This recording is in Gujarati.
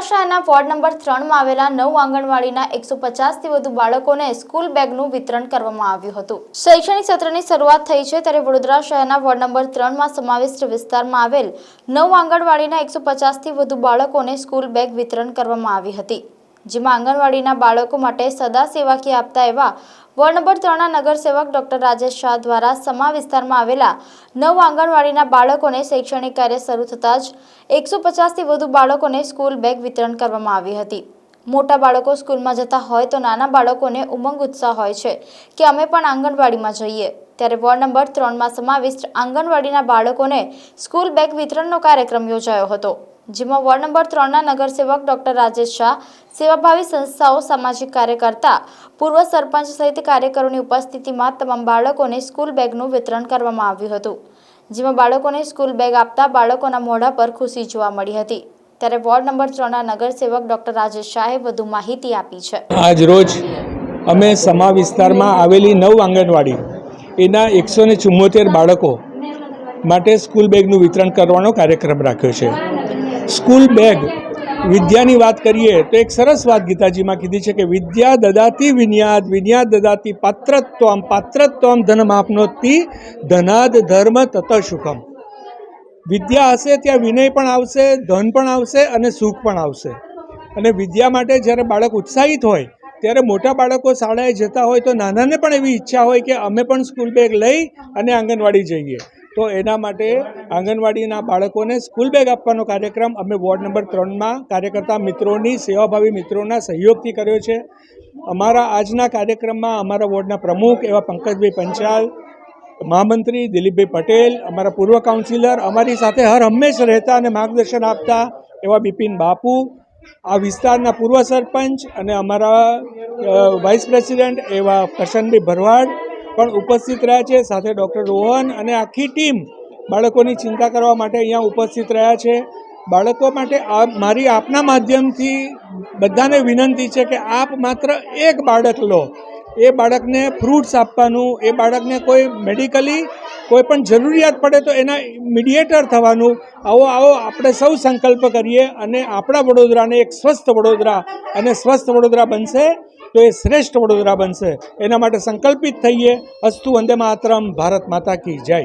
શહેરના વોર્ડ નંબર 3 માં આવેલા 9 આંગણવાડીના 150 થી વધુ બાળકોને સ્કૂલ બેગનું વિતરણ કરવામાં આવ્યું હતું। શૈક્ષણિક સત્રની શરૂઆત થઈ છે ત્યારે વડોદરા શહેરના વોર્ડ નંબર 3 માં સમાવિષ્ટ વિસ્તારમાં આવેલ 9 આંગણવાડીના 150 થી વધુ બાળકોને સ્કૂલ બેગ વિતરણ કરવામાં આવી હતી, જેમાં આંગણવાડીના બાળકો માટે સદા સેવાકીય આપતા એવા વોર્ડ નંબર 3 ના નગરસેવક ડોક્ટર રાજેશ શાહ દ્વારા સમા વિસ્તારમાં આવેલા 9 આંગણવાડીના બાળકોને શૈક્ષણિક કાર્ય શરૂ થતાં જ 150 થી વધુ બાળકોને સ્કૂલ બેગ વિતરણ કરવામાં આવી હતી। મોટા બાળકો સ્કૂલમાં જતા હોય તો નાના બાળકોને ઉમંગ ઉત્સાહ હોય છે કે અમે પણ આંગણવાડીમાં જઈએ, ત્યારે વોર્ડ નંબર 3 માં સમાવિષ્ટ આંગણવાડીના બાળકોને સ્કૂલ બેગ વિતરણનો કાર્યક્રમ યોજાયો હતો, જેમાં વોર્ડ નંબર 3 ના નગરસેવક ડોક્ટર રાજેશ શાહ, સેવાભાવી સંસ્થાઓ, સામાજિક કાર્યકર્તા, પૂર્વ સરપંચ સહિત કાર્યકરોની ઉપસ્થિતિમાં તમામ બાળકોને સ્કૂલ બેગનું વિતરણ કરવામાં આવ્યું હતું, જેમાં બાળકોને સ્કૂલ બેગ આપતા બાળકોના મોઢા પર ખુશી જોવા મળી હતી। ત્યારે વોર્ડ નંબર 3 ના નગરસેવક ડોક્ટર રાજેશ શાહે વધુ માહિતી આપી છે। આજ રોજ અમે સમા વિસ્તારમાં આવેલી 9 આંગણવાડી એના 174 બાળકો માટે સ્કૂલ બેગનું વિતરણ કરવાનો કાર્યક્રમ રાખ્યો છે। સ્કૂલ બેગ વિદ્યાની વાત કરીએ તો એક સરસ વાત ગીતાજીમાં કીધી છે કે વિદ્યા દદાતિ વિન્યાદ વિન્યાદ દદાતિ પાત્રત્વમ પાત્રત્વમ ધનમાપ્નોતિ ધનાદ ધર્મ તત સુખમ। વિદ્યા હશે ત્યાં વિનય પણ આવશે, ધન પણ આવશે અને સુખ પણ આવશે। અને વિદ્યા માટે જ્યારે બાળક ઉત્સાહિત હોય ત્યારે મોટા બાળકો શાળાએ જતા હોય તો નાનાને પણ એવી ઈચ્છા હોય કે અમે પણ સ્કૂલ બેગ લઈ અને આંગણવાડી જઈએ, તો એના માટે આંગણવાડીના બાળકોને સ્કૂલ બેગ આપવાનો કાર્યક્રમ અમે વોર્ડ નંબર 3માં કાર્યકર્તા મિત્રોની, સેવાભાવી મિત્રોના સહયોગથી કર્યો છે। અમારા આજના કાર્યક્રમમાં અમારા વોર્ડના પ્રમુખ એવા પંકજભાઈ પંચાલ, મહામંત્રી દિલીપભાઈ પટેલ, અમારા પૂર્વ કાઉન્સિલર, અમારી સાથે હર હંમેશ રહેતા અને માર્ગદર્શન આપતા એવા બિપિન બાપુ, આ વિસ્તારના પૂર્વ સરપંચ અને અમારા વાઇસ પ્રેસિડેન્ટ એવા કરશનભાઈ ભરવાડ પણ ઉપસ્થિત રહ્યા છે, સાથે ડૉક્ટર રોહન અને આખી ટીમ બાળકોની ચિંતા કરવા માટે અહીંયા ઉપસ્થિત રહ્યા છે। બાળકો માટે મારી આપના માધ્યમથી બધાને વિનંતી છે કે આપ માત્ર એક બાળક લો, એ બાળકને ફ્રૂટ્સ આપવાનું, એ બાળકને કોઈ મેડિકલી કોઈ પણ જરૂરિયાત પડે તો એના મીડિયેટર થવાનું। આવો આપણે સૌ સંકલ્પ કરીએ અને આપણા વડોદરાને એક સ્વસ્થ વડોદરા અને સ્વસ્થ વડોદરા બનશે તો એ શ્રેષ્ઠ વડોદરા બનશે, એના માટે સંકલ્પિત થઈએ। અસ્તુ વંદે માતરમ, ભારત માતા કી જય।